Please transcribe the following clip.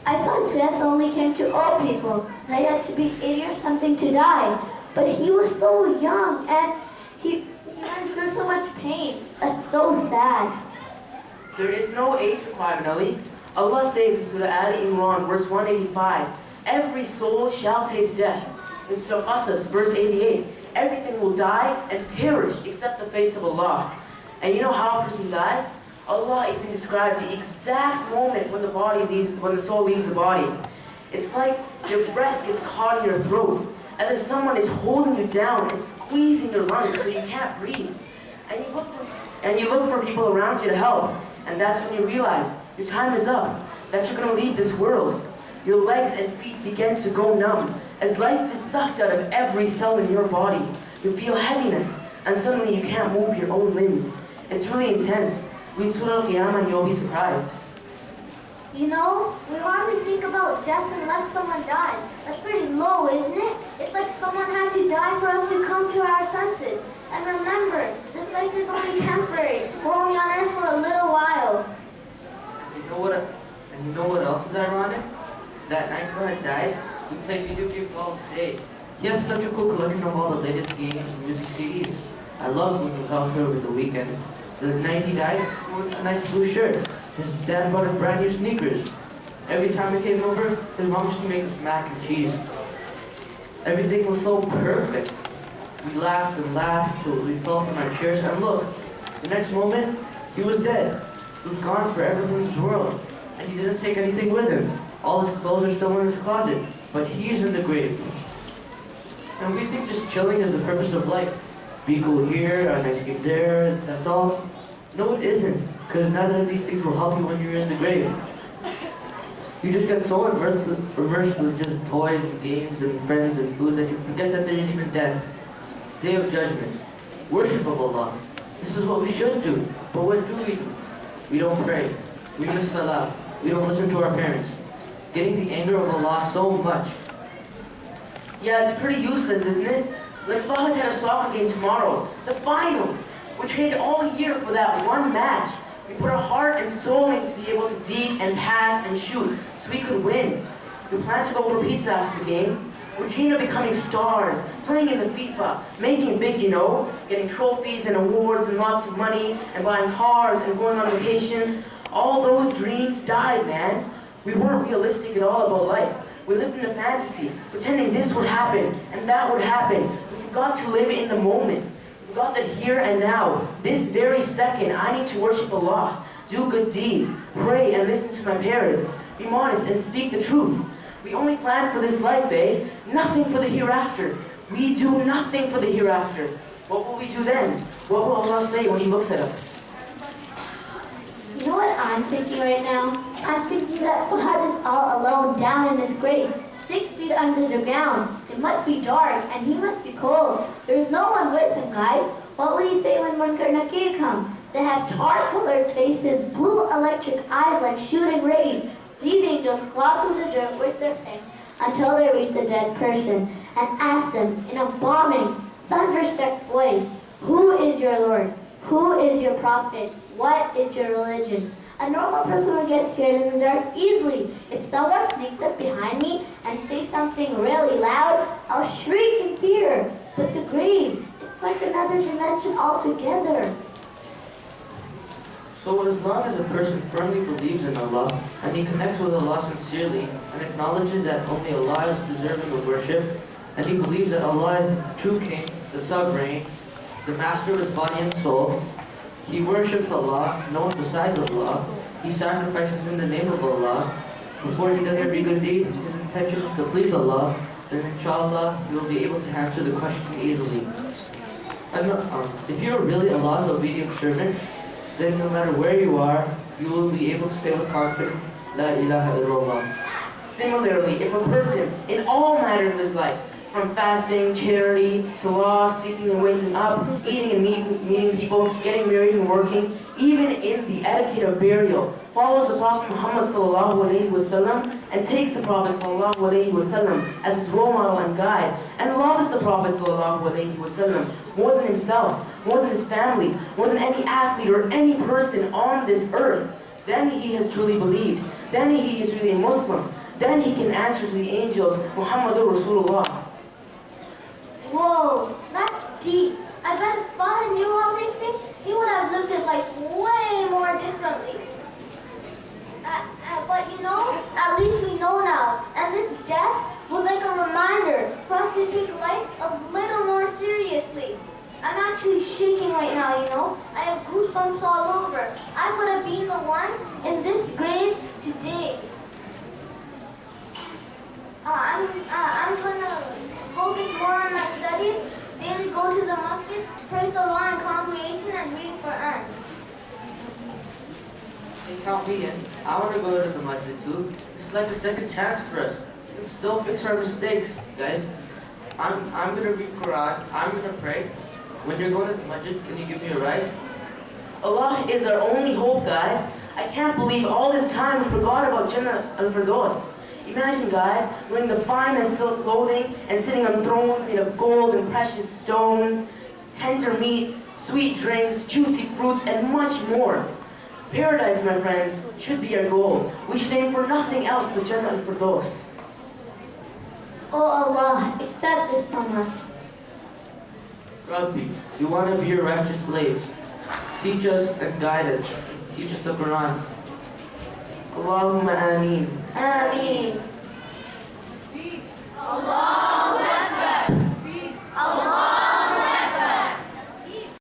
I thought death only came to old people. They had to be 80 or something to die. But he was so young and he went through so much pain. That's so sad. There is no age requirement, Ali. Allah says in Surah Ali Imran, verse 185, every soul shall taste death. In Surah Qasas, verse 88, everything will die and perish except the face of Allah. And you know how a person dies? Allah even described the exact moment when the soul leaves the body. It's like your breath gets caught in your throat, and then someone is holding you down and squeezing your lungs so you can't breathe. And you look for people around you to help, and that's when you realize your time is up, that you're going to leave this world. Your legs and feet begin to go numb, as life is sucked out of every cell in your body. You feel heaviness, and suddenly you can't move your own limbs. It's really intense. Read Surah Al-Qiyamah and you'll be surprised. You know, we hardly think about death unless someone dies. That's pretty low, isn't it? It's like someone had to die for us to come to our senses. And remember, this life is only temporary. We're only on earth for a little while. You know what else is ironic? That night before I died, we played video games all day. He has such a cool collection of all the latest games and music CDs. I loved when he was out here over the weekend. The night he died, he wore this nice blue shirt. His dad bought him brand new sneakers. Every time we came over, his mom used to make us mac and cheese. Everything was so perfect. We laughed and laughed till we fell from our chairs, and look, the next moment, he was dead. He was gone forever from this world, and he didn't take anything with him. All his clothes are still in his closet, but he's in the grave. And we think just chilling is the purpose of life. Be cool here, a nice gig there, that's all. No, it isn't, because none of these things will help you when you're in the grave. You just get so immersed with just toys and games and friends and food that you forget that there is even death. Day of Judgment. Worship of Allah. This is what we should do. But what do? We don't pray. We miss Salah. We don't listen to our parents. Getting the anger of Allah so much. Yeah, it's pretty useless, isn't it? Like Fahad had a soccer game tomorrow. The finals. We trained all year for that one match. We put our heart and soul in to be able to deke and pass and shoot so we could win. We plan to go for pizza after the game. We dream of becoming stars, playing in the FIFA, making it big, you know, getting trophies and awards and lots of money and buying cars and going on vacations. All those dreams died, man. We weren't realistic at all about life. We lived in a fantasy, pretending this would happen and that would happen. We forgot to live in the moment. We forgot that here and now, this very second, I need to worship Allah, do good deeds, pray and listen to my parents, be modest and speak the truth. We only plan for this life, eh? Nothing for the hereafter. We do nothing for the hereafter. What will we do then? What will Allah say when He looks at us? You know what I'm thinking right now? I'm thinking that Fahad is all alone down in his grave, 6 feet under the ground. It must be dark and he must be cold. There's no one with him, guys. What will he say when Munkar and Nakir come? They have tar-colored faces, blue electric eyes like shooting rays. These angels claw through the dirt with their fangs until they reach the dead person and ask them in a bombing, thunderstruck voice, "Who is your Lord? Who is your prophet? What is your religion?" A normal person would get scared in the dark easily. If someone sneaks up behind me and says something really loud, I'll shriek in fear. But the grave, it's like another dimension altogether. So as long as a person firmly believes in Allah, and he connects with Allah sincerely, and acknowledges that only Allah is deserving of worship, and he believes that Allah is the true King, the sovereign, the master of his body and soul, he worships Allah, no one besides Allah, he sacrifices in the name of Allah, before he does every good deed, his intention is to please Allah, then inshallah he will be able to answer the question easily. If you are really Allah's obedient servant, then no matter where you are, you will be able to say with confidence, La ilaha illallah. Similarly, if a person, in all matters of his life, from fasting, charity, salah, sleeping and waking up, eating and meeting people, getting married and working, even in the etiquette of burial, follows the Prophet Muhammad ﷺ and takes the Prophet ﷺ as his role model and guide, and loves the Prophet ﷺ more than himself, more than his family, more than any athlete or any person on this earth, then he has truly believed. then he is really a Muslim. Then he can answer to the angels, Muhammadur Rasulullah. Whoa, that's deep. I bet if Father knew all these things, he would have lived his life way more differently. But you know, at least we know now. And this death was like a reminder for us to take life a little more seriously. I'm actually shaking right now, you know. I have goosebumps all over. I would have been the one in this grave today. I'm gonna focus more on my studies, daily go to the masjid, praise Allah in congregation, and read Qur'an. Hey, count me in. I want to go to the masjid too. It's like a second chance for us. We can still fix our mistakes, guys. I'm gonna read Qur'an. I'm gonna pray. When you're going to the masjid, can you give me a ride? Allah is our only hope, guys. I can't believe all this time we forgot about Jannah al-Firdaus. Imagine, guys, wearing the finest silk clothing and sitting on thrones made of gold and precious stones, tender meat, sweet drinks, juicy fruits, and much more. Paradise, my friends, should be our goal. We should aim for nothing else but Jannah al-Firdaus. Oh Allah, accept this from us. Rabbi, we want to be your righteous slaves. Teach us and guide us. Teach us the Quran. Allahumma ameen. Ameen. Allah.